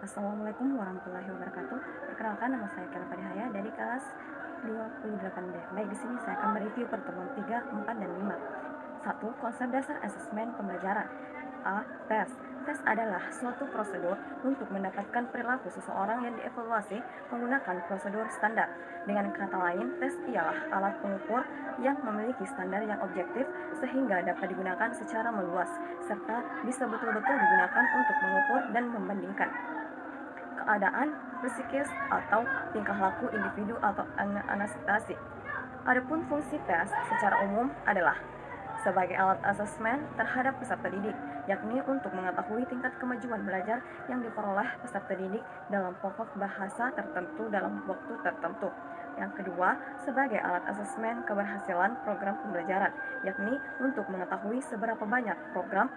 Assalamualaikum warahmatullahi wabarakatuh. Perkenalkan, nama saya Kela Padihaya dari kelas 28D. Baik, di sini saya akan mereview pertemuan 3, 4, dan 5. 1. Konsep dasar asesmen pembelajaran. A. Tes. Tes adalah suatu prosedur untuk mendapatkan perilaku seseorang yang dievaluasi menggunakan prosedur standar. Dengan kata lain, tes ialah alat pengukur yang memiliki standar yang objektif sehingga dapat digunakan secara meluas, serta bisa betul-betul digunakan untuk mengukur dan membandingkan keadaan psikis atau tingkah laku individu atau anestesi. Adapun fungsi tes secara umum adalah sebagai alat asesmen terhadap peserta didik, yakni untuk mengetahui tingkat kemajuan belajar yang diperoleh peserta didik dalam pokok bahasa tertentu dalam waktu tertentu. Yang kedua, sebagai alat asesmen keberhasilan program pembelajaran, yakni untuk mengetahui seberapa banyak program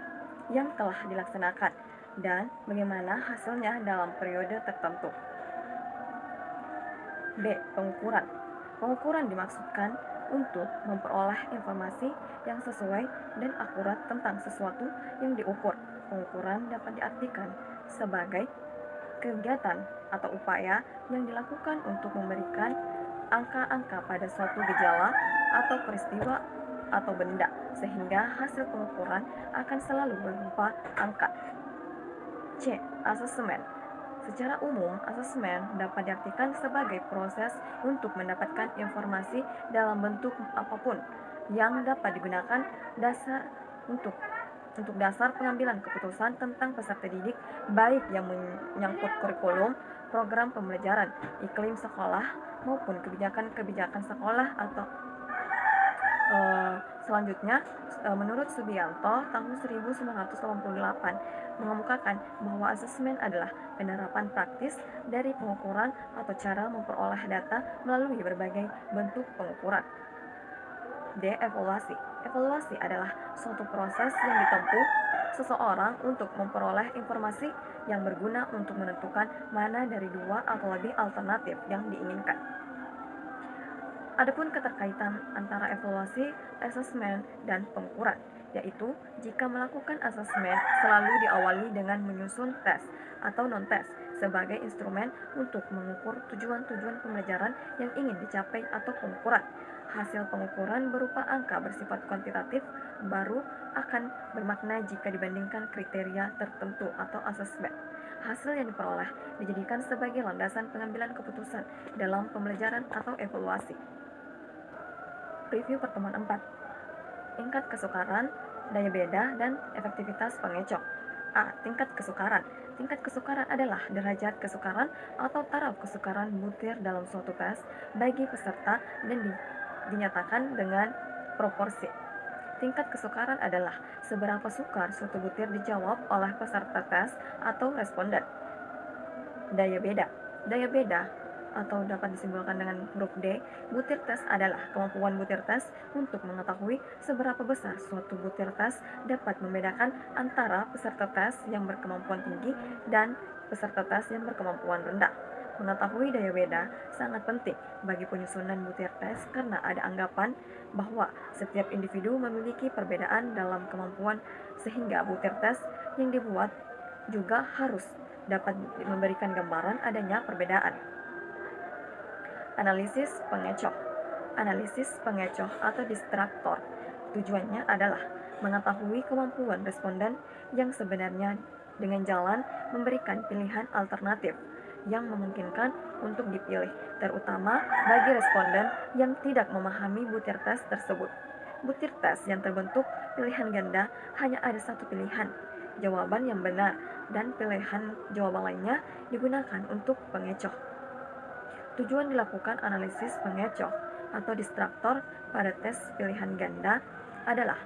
yang telah dilaksanakan dan bagaimana hasilnya dalam periode tertentu. B. Pengukuran. Pengukuran dimaksudkan untuk memperoleh informasi yang sesuai dan akurat tentang sesuatu yang diukur. Pengukuran dapat diartikan sebagai kegiatan atau upaya yang dilakukan untuk memberikan angka-angka pada suatu gejala atau peristiwa atau benda, sehingga hasil pengukuran akan selalu berupa angka. C. Asesmen. Secara umum, asesmen dapat diartikan sebagai proses untuk mendapatkan informasi dalam bentuk apapun yang dapat digunakan untuk dasar pengambilan keputusan tentang peserta didik, baik yang menyangkut kurikulum, program pembelajaran, iklim sekolah, maupun kebijakan-kebijakan sekolah atau selanjutnya, menurut Subianto tahun 1988 mengemukakan bahwa asesmen adalah penerapan praktis dari pengukuran atau cara memperoleh data melalui berbagai bentuk pengukuran. D. Evaluasi. Evaluasi adalah suatu proses yang ditempuh seseorang untuk memperoleh informasi yang berguna untuk menentukan mana dari dua atau lebih alternatif yang diinginkan. Adapun keterkaitan antara evaluasi, asesmen, dan pengukuran, yaitu jika melakukan asesmen selalu diawali dengan menyusun tes atau non-tes sebagai instrumen untuk mengukur tujuan-tujuan pembelajaran yang ingin dicapai atau pengukuran. Hasil pengukuran berupa angka bersifat kuantitatif baru akan bermakna jika dibandingkan kriteria tertentu atau asesmen. Hasil yang diperoleh dijadikan sebagai landasan pengambilan keputusan dalam pembelajaran atau evaluasi. Review pertemuan 4. Tingkat kesukaran, daya beda, dan efektivitas pengecoh. A. Tingkat kesukaran. Tingkat kesukaran adalah derajat kesukaran atau taraf kesukaran butir dalam suatu tes bagi peserta dan dinyatakan dengan proporsi. Tingkat kesukaran adalah seberapa sukar suatu butir dijawab oleh peserta tes atau responden. Daya beda. Daya beda atau dapat disimbolkan dengan huruf D, butir tes adalah kemampuan butir tes untuk mengetahui seberapa besar suatu butir tes dapat membedakan antara peserta tes yang berkemampuan tinggi dan peserta tes yang berkemampuan rendah. Mengetahui daya beda sangat penting bagi penyusunan butir tes karena ada anggapan bahwa setiap individu memiliki perbedaan dalam kemampuan sehingga butir tes yang dibuat juga harus dapat memberikan gambaran adanya perbedaan. Analisis pengecoh. Analisis pengecoh atau distraktor tujuannya adalah mengetahui kemampuan responden yang sebenarnya dengan jalan memberikan pilihan alternatif yang memungkinkan untuk dipilih, terutama bagi responden yang tidak memahami butir tes tersebut. Butir tes yang terbentuk pilihan ganda hanya ada satu pilihan, jawaban yang benar, dan pilihan jawaban lainnya digunakan untuk pengecoh. Tujuan dilakukan analisis pengecoh atau distraktor pada tes pilihan ganda adalah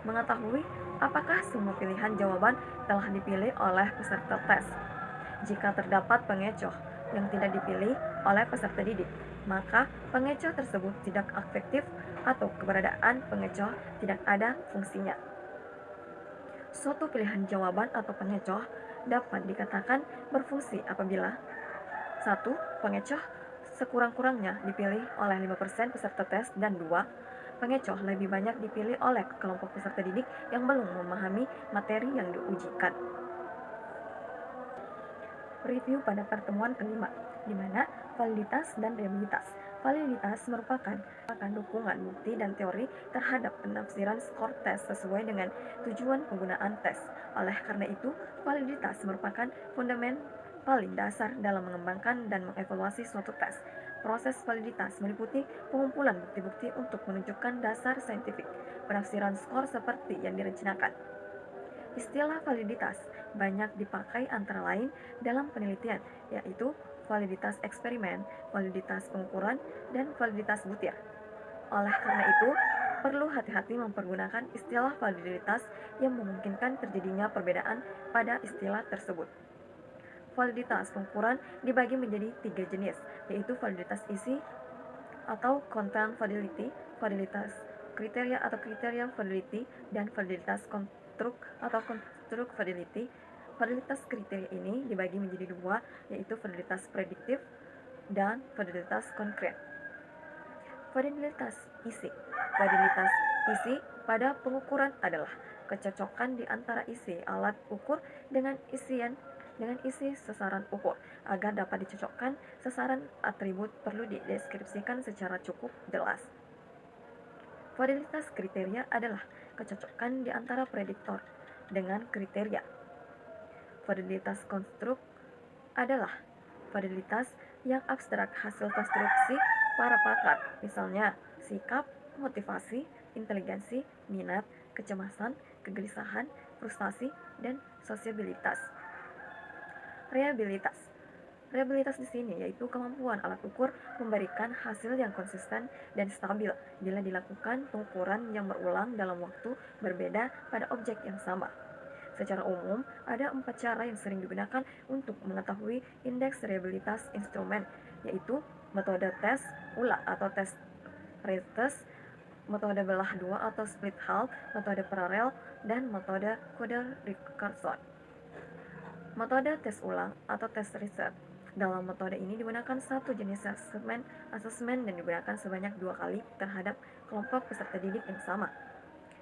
mengetahui apakah semua pilihan jawaban telah dipilih oleh peserta tes. Jika terdapat pengecoh yang tidak dipilih oleh peserta didik, maka pengecoh tersebut tidak efektif atau keberadaan pengecoh tidak ada fungsinya. Suatu pilihan jawaban atau pengecoh dapat dikatakan berfungsi apabila 1. Pengecoh sekurang-kurangnya dipilih oleh 5% peserta tes, dan 2. Pengecoh lebih banyak dipilih oleh kelompok peserta didik yang belum memahami materi yang diujikan. review pada pertemuan kelima, di mana validitas dan reliabilitas. Validitas merupakan dukungan bukti dan teori terhadap penafsiran skor tes sesuai dengan tujuan penggunaan tes. Oleh karena itu, validitas merupakan fundament paling dasar dalam mengembangkan dan mengevaluasi suatu tes. Proses validitas meliputi pengumpulan bukti-bukti untuk menunjukkan dasar saintifik penafsiran skor seperti yang direncanakan. Istilah validitas banyak dipakai antara lain dalam penelitian, yaitu validitas eksperimen, validitas pengukuran, dan validitas butir. Oleh karena itu, perlu hati-hati mempergunakan istilah validitas yang memungkinkan terjadinya perbedaan pada istilah tersebut. Validitas pengukuran dibagi menjadi 3 jenis, yaitu validitas isi atau content validity, validitas kriteria atau kriteria validity, dan validitas konstruk atau konstruk validity. Validitas kriteria ini dibagi menjadi 2, yaitu validitas prediktif dan validitas konkret. Validitas isi. Validitas isi pada pengukuran adalah kecocokan di antara isi alat ukur dengan isi sasaran ukur. Agar dapat dicocokkan, sasaran atribut perlu dideskripsikan secara cukup jelas. Validitas kriteria adalah kecocokan di antara prediktor dengan kriteria. Validitas konstruk adalah validitas yang abstrak hasil konstruksi para pakar, misalnya sikap, motivasi, inteligensi, minat, kecemasan, kegelisahan, frustasi, dan sosiabilitas. Reliabilitas. Reliabilitas di sini yaitu kemampuan alat ukur memberikan hasil yang konsisten dan stabil bila dilakukan pengukuran yang berulang dalam waktu berbeda pada objek yang sama. Secara umum, ada 4 cara yang sering digunakan untuk mengetahui indeks reliabilitas instrumen, yaitu metode tes ulang atau tes retest, metode belah dua atau split half, metode paralel, dan metode kode Richardson. Metode tes ulang atau tes reset. Dalam metode ini digunakan satu jenis asesmen dan digunakan sebanyak 2 kali terhadap kelompok peserta didik yang sama.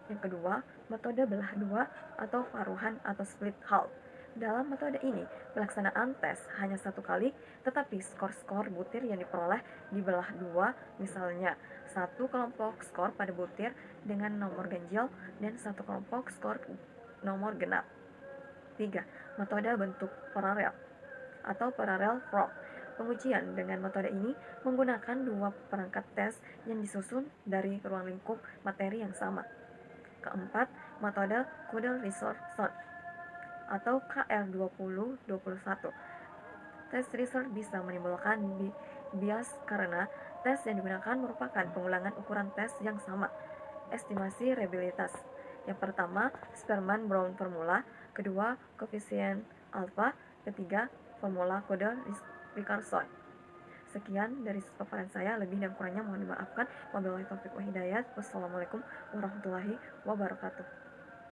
Yang kedua, metode belah dua atau paruhan atau split half. Dalam metode ini, pelaksanaan tes hanya 1 kali, tetapi skor-skor butir yang diperoleh dibelah 2, misalnya 1 kelompok skor pada butir dengan nomor ganjil dan 1 kelompok skor nomor genap. 3. Metode bentuk paralel atau parallel form. Pengujian dengan metode ini menggunakan 2 perangkat tes yang disusun dari ruang lingkup materi yang sama. Keempat, metode Kudel-Richardson atau KR2021. Tes research bisa menimbulkan bias karena tes yang digunakan merupakan pengulangan ukuran tes yang sama. Estimasi reliabilitas. Yang pertama, Spearman-Brown formula, kedua, koefisien alfa, ketiga, formula Kudel-Richardson. Sekian dari paparan saya, lebih dan kurangnya mohon dimaafkan. Wabillahi taufiq wal hidayah. Wassalamualaikum warahmatullahi wabarakatuh.